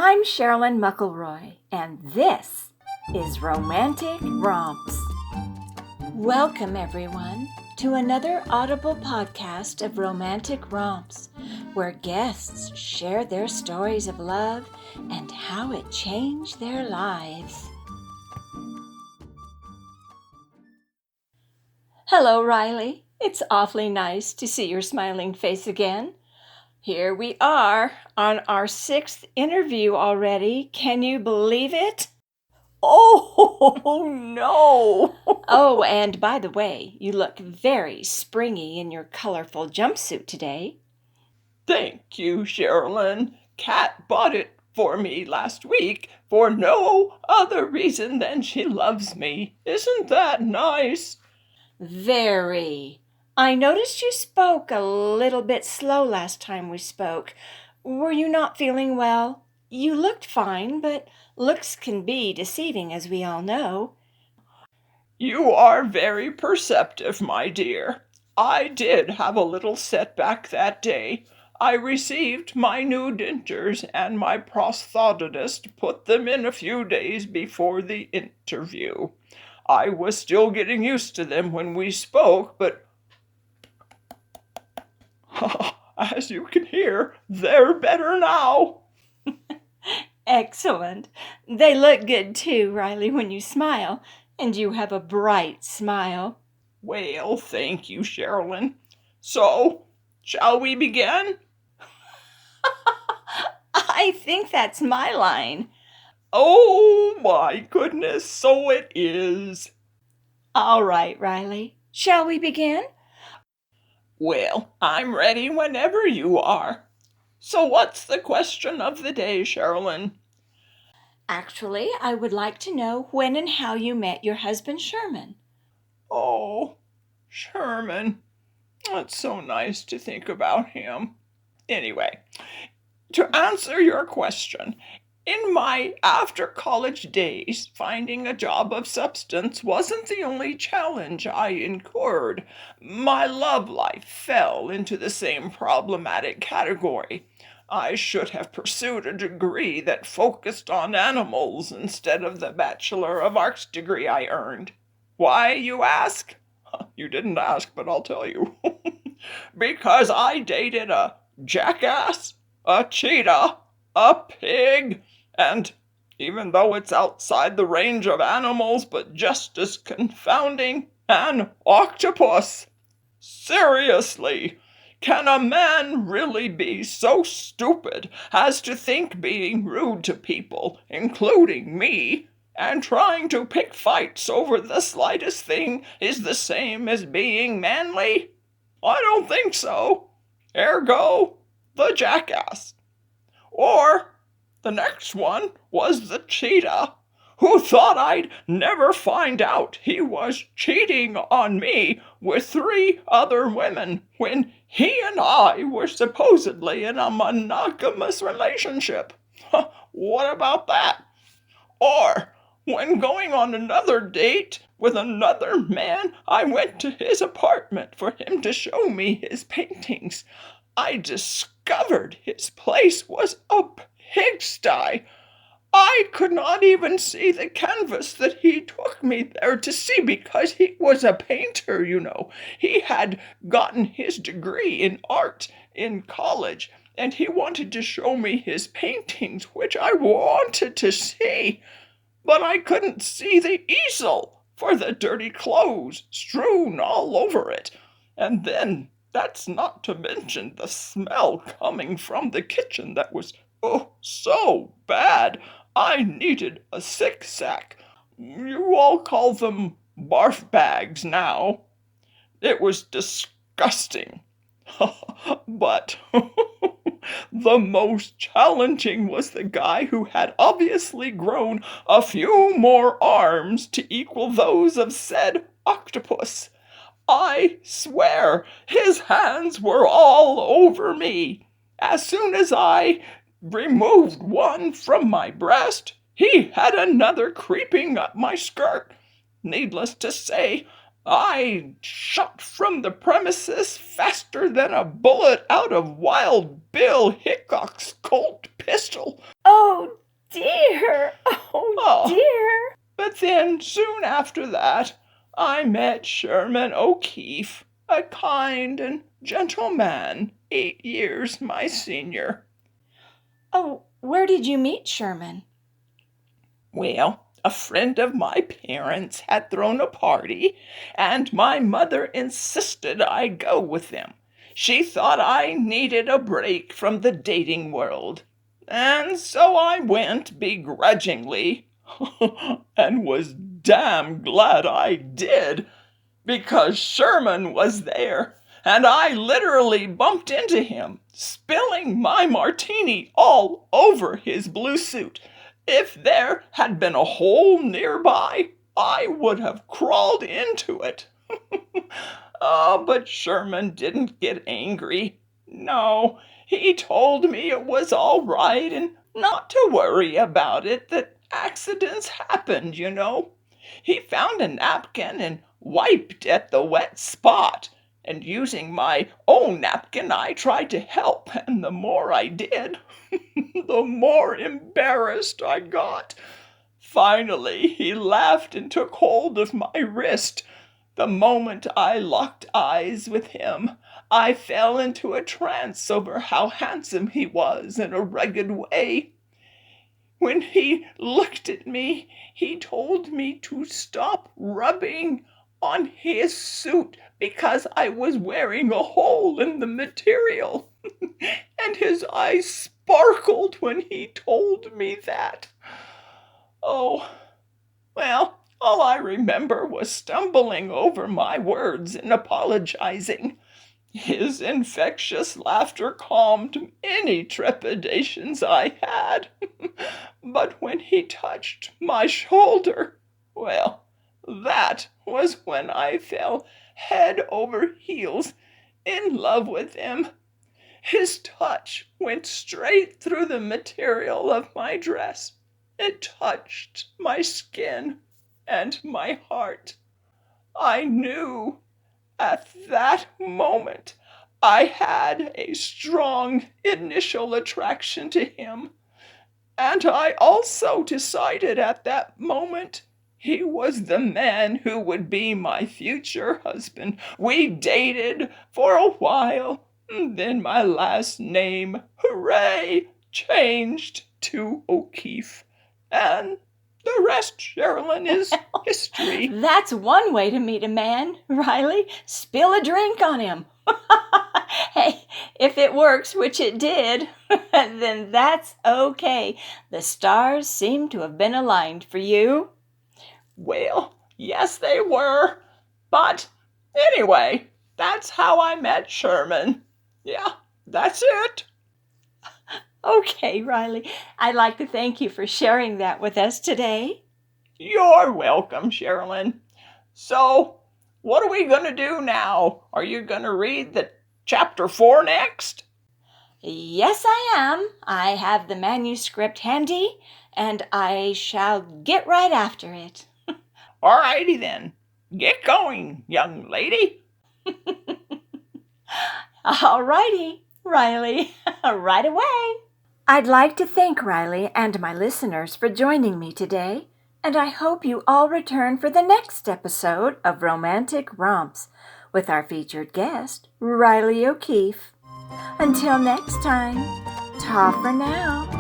I'm Sherman McElroy, and this is Romantic Romps. Welcome, everyone, to another audible podcast of Romantic Romps, where guests share their stories of love and how it changed their lives. Hello, Riley. It's awfully nice to see your smiling face again. Here we are on our 6th interview already. Can you believe it? Oh, no. Oh, and by the way, you look very springy in your colorful jumpsuit today. Thank you, Sherman. Kat bought it for me last week for no other reason than she loves me. Isn't that nice? Very. I noticed you spoke a little bit slow last time we spoke. Were you not feeling well? You looked fine, but looks can be deceiving, as we all know. You are very perceptive, my dear. I did have a little setback that day. I received my new dentures, and my prosthodontist put them in a few days before the interview. I was still getting used to them when we spoke, but as you can hear, they're better now. Excellent. They look good too, Riley, when you smile, and you have a bright smile. Well, thank you, Sherilyn. So, shall we begin? I think that's my line. Oh, my goodness, so it is. All right, Riley. Shall we begin? Well, I'm ready whenever you are. So what's the question of the day, Sherilyn? Actually, I would like to know when and how you met your husband, Sherman. Oh, Sherman. It's so nice to think about him. Anyway, to answer your question, in my after-college days, finding a job of substance wasn't the only challenge I incurred. My love life fell into the same problematic category. I should have pursued a degree that focused on animals instead of the Bachelor of Arts degree I earned. Why, you ask? You didn't ask, but I'll tell you. Because I dated a jackass, a cheetah, a pig, and even though it's outside the range of animals, but just as confounding, an octopus. Seriously, can a man really be so stupid as to think being rude to people, including me, and trying to pick fights over the slightest thing is the same as being manly? I don't think so. Ergo, the jackass. Or the next one was the cheetah, who thought I'd never find out he was cheating on me with 3 other women when he and I were supposedly in a monogamous relationship. What about that? Or when going on another date with another man, I went to his apartment for him to show me his paintings. I discovered his place was a pigsty. I could not even see the canvas that he took me there to see because he was a painter, you know. He had gotten his degree in art in college, and he wanted to show me his paintings, which I wanted to see. But I couldn't see the easel for the dirty clothes strewn all over it. And then that's not to mention the smell coming from the kitchen that was, oh, so bad. I needed a sick sack. You all call them barf bags now. It was disgusting. But the most challenging was the guy who had obviously grown a few more arms to equal those of said octopus. I swear his hands were all over me. As soon as I removed one from my breast, he had another creeping up my skirt. Needless to say, I shot from the premises faster than a bullet out of Wild Bill Hickok's Colt pistol. Oh, And soon after that, I met Sherman O'Keefe, a kind and gentle man, 8 years my senior. Oh, where did you meet Sherman? Well, a friend of my parents had thrown a party, and my mother insisted I go with them. She thought I needed a break from the dating world. And so I went begrudgingly, and was damn glad I did, because Sherman was there, and I literally bumped into him, spilling my martini all over his blue suit. If there had been a hole nearby, I would have crawled into it. But Sherman didn't get angry. No, he told me it was all right and not to worry about it, that accidents happened, you know. He found a napkin and wiped at the wet spot, and using my own napkin I tried to help, and the more I did, the more embarrassed I got. Finally, he laughed and took hold of my wrist. The moment I locked eyes with him, I fell into a trance over how handsome he was in a rugged way. When he looked at me, he told me to stop rubbing on his suit because I was wearing a hole in the material. And his eyes sparkled when he told me that. Oh, well, all I remember was stumbling over my words and apologizing. His infectious laughter calmed any trepidations I had. But when he touched my shoulder, well, that was when I fell head over heels in love with him. His touch went straight through the material of my dress. It touched my skin and my heart. I knew at that moment I had a strong initial attraction to him, and I also decided at that moment he was the man who would be my future husband. We dated for a while, then my last name, hooray, changed to O'Keefe, and the rest, Sherilyn, is history. That's one way to meet a man, Riley. Spill a drink on him. Hey, if it works, which it did, then that's okay. The stars seem to have been aligned for you. Well, yes, they were. But anyway, that's how I met Sherman. Yeah, that's it. Okay, Riley, I'd like to thank you for sharing that with us today. You're welcome, Sherilyn. So, what are we going to do now? Are you going to read the chapter 4 next? Yes, I am. I have the manuscript handy, and I shall get right after it. All righty then. Get going, young lady. All righty, Riley, right away. I'd like to thank Riley and my listeners for joining me today, and I hope you all return for the next episode of Romantic Romps with our featured guest, Riley O'Keefe. Until next time, ta for now.